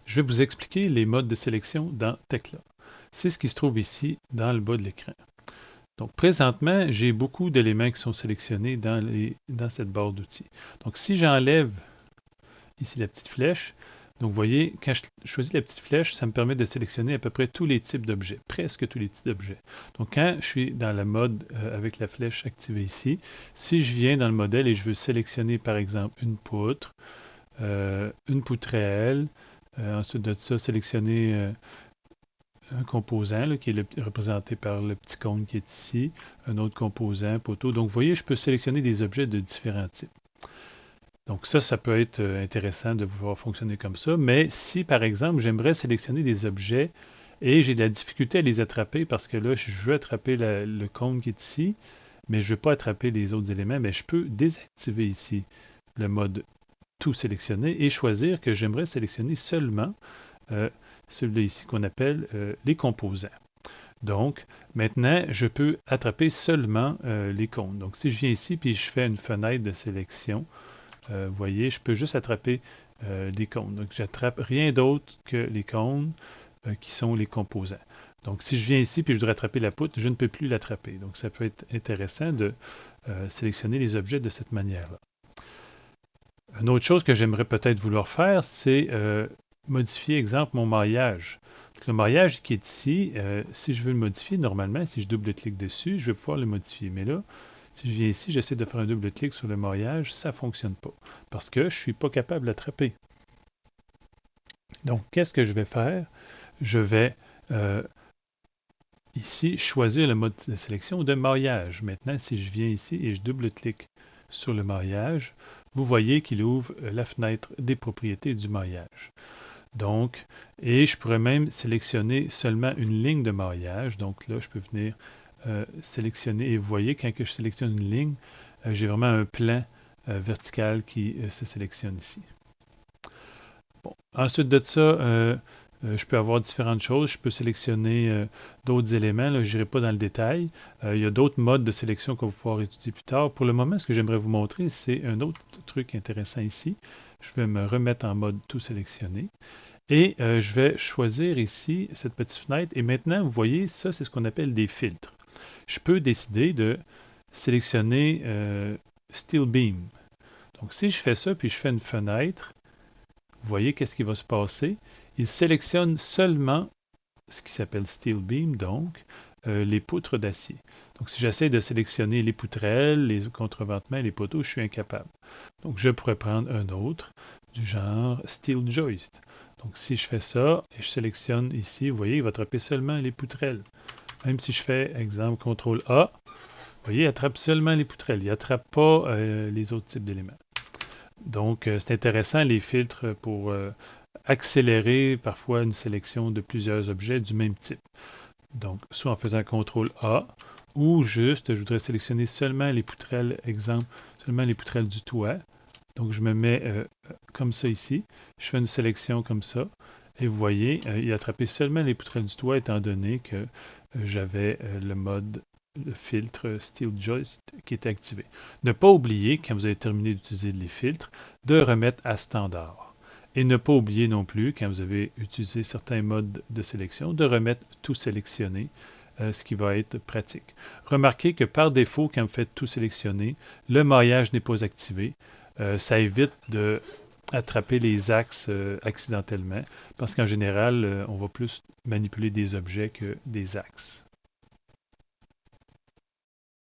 Je vais vous expliquer les modes de sélection dans Tekla. C'est ce qui se trouve ici dans le bas de l'écran. Donc présentement, j'ai beaucoup d'éléments qui sont sélectionnés dans cette barre d'outils. Donc si j'enlève ici la petite flèche, donc vous voyez, quand je choisis la petite flèche, ça me permet de sélectionner à peu près tous les types d'objets, presque tous les types d'objets. Donc quand je suis dans le mode avec la flèche activée ici, si je viens dans le modèle et je veux sélectionner par exemple une poutrelle, ensuite de ça, sélectionner un composant là, qui est représenté par le petit cône qui est ici, un autre composant, poteau. Donc, vous voyez, je peux sélectionner des objets de différents types. Donc, ça peut être intéressant de pouvoir fonctionner comme ça. Mais si, par exemple, j'aimerais sélectionner des objets et j'ai de la difficulté à les attraper parce que là, je veux attraper le cône qui est ici, mais je ne veux pas attraper les autres éléments, mais je peux désactiver ici le mode tout sélectionner et choisir que j'aimerais sélectionner seulement euh, celui-là ici qu'on appelle les composants. Donc, maintenant, je peux attraper seulement les cônes. Donc, si je viens ici puis je fais une fenêtre de sélection, vous voyez, je peux juste attraper des cônes. Donc, j'attrape rien d'autre que les cônes qui sont les composants. Donc, si je viens ici puis je voudrais attraper la poutre, je ne peux plus l'attraper. Donc, ça peut être intéressant de sélectionner les objets de cette manière-là. Une autre chose que j'aimerais peut-être vouloir faire, c'est modifier, exemple, mon maillage. Le maillage qui est ici, si je veux le modifier, normalement, si je double-clique dessus, je vais pouvoir le modifier. Mais là, si je viens ici, j'essaie de faire un double-clic sur le maillage, ça ne fonctionne pas. Parce que je ne suis pas capable d'attraper. Donc, qu'est-ce que je vais faire? Je vais ici choisir le mode de sélection de maillage. Maintenant, si je viens ici et je double-clique sur le maillage, vous voyez qu'il ouvre la fenêtre des propriétés du maillage. Donc, et je pourrais même sélectionner seulement une ligne de maillage. Donc là, je peux venir sélectionner. Et vous voyez, quand je sélectionne une ligne, j'ai vraiment un plan vertical qui se sélectionne ici. Bon. Ensuite de ça, je peux avoir différentes choses. Je peux sélectionner d'autres éléments. Je n'irai pas dans le détail. Il y a d'autres modes de sélection qu'on va pouvoir étudier plus tard. Pour le moment, ce que j'aimerais vous montrer, c'est un autre truc intéressant ici. Je vais me remettre en mode tout sélectionner. Et je vais choisir ici cette petite fenêtre. Et maintenant, vous voyez, ça, c'est ce qu'on appelle des filtres. Je peux décider de sélectionner Steel Beam. Donc, si je fais ça, puis je fais une fenêtre, vous voyez qu'est-ce qui va se passer. Il sélectionne seulement ce qui s'appelle Steel Beam, donc les poutres d'acier. Donc, si j'essaie de sélectionner les poutrelles, les contreventements et les poteaux, je suis incapable. Donc, je pourrais prendre un autre du genre Steel Joist. Donc, si je fais ça et je sélectionne ici, vous voyez, il va attraper seulement les poutrelles. Même si je fais, exemple, CTRL A, vous voyez, il attrape seulement les poutrelles. Il n'attrape pas les autres types d'éléments. Donc, c'est intéressant les filtres pour accélérer parfois une sélection de plusieurs objets du même type. Donc, soit en faisant CTRL A, ou juste, je voudrais sélectionner seulement les poutrelles, exemple, seulement les poutrelles du toit. Donc, je me mets comme ça ici. Je fais une sélection comme ça. Et vous voyez, il a attrapé seulement les poutrelles du toit étant donné que j'avais le mode le filtre Steel Joist qui était activé. Ne pas oublier, quand vous avez terminé d'utiliser les filtres, de remettre à standard. Et ne pas oublier non plus, quand vous avez utilisé certains modes de sélection, de remettre tout sélectionné, ce qui va être pratique. Remarquez que par défaut, quand vous faites tout sélectionner, le maillage n'est pas activé. Ça évite de attraper les axes accidentellement, parce qu'en général, on va plus manipuler des objets que des axes.